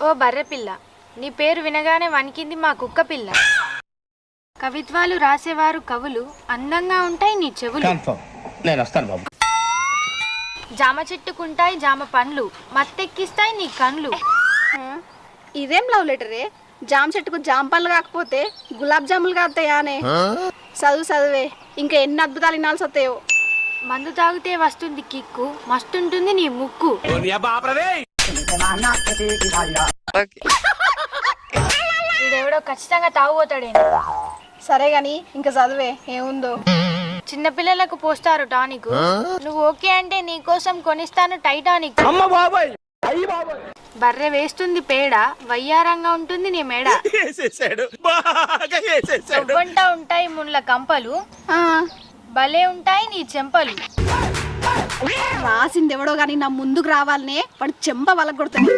ఓ బర్రెపిల్ల, నీ పేరు వినగానే వణికింది మా కుక్క పిల్ల. కవిత్వాలు రాసేవారు కవులు, అందంగా ఉంటాయి నీ చెవులు. నేను వస్తాను బాబు. జామ చెట్టుకుంటాయి జామ పండ్లు, మత్తెక్కిస్తాయి నీ కండ్లు. ఇదేం లవ్ లెటరే? జామ చెట్టుకు జామ పళ్ళు కాకపోతే గులాబ్ జాములు కాస్తాయానే? చదువే, ఇంకా ఎన్ని అద్భుతాలు వినాల్సి వస్తాయో. మందు తాగితే వస్తుంది కిక్కు, మస్తుంటుంది నీ ముక్కు. వీడెవడో ఖచ్చితంగా తాగుపోతాడేనా? సరే గాని ఇంకా చదువే, ఏముందో. చిన్నపిల్లలకు పోస్తారు టానిక్, నువ్వు ఓకే అంటే నీకోసం కొనిస్తాను టైటానిక్. బర్రె వేస్తుంది పేడ, వయ్యారంగా ఉంటుంది నీ మేడ. వంట ఉంటాయి ముళ్ళ కంపలు, భలే ఉంటాయి నీ చెంపలు. రాసింది ఎవడో గాని నా ముందుకు రావాలనే వాడు చెంప వలగొడతాడు.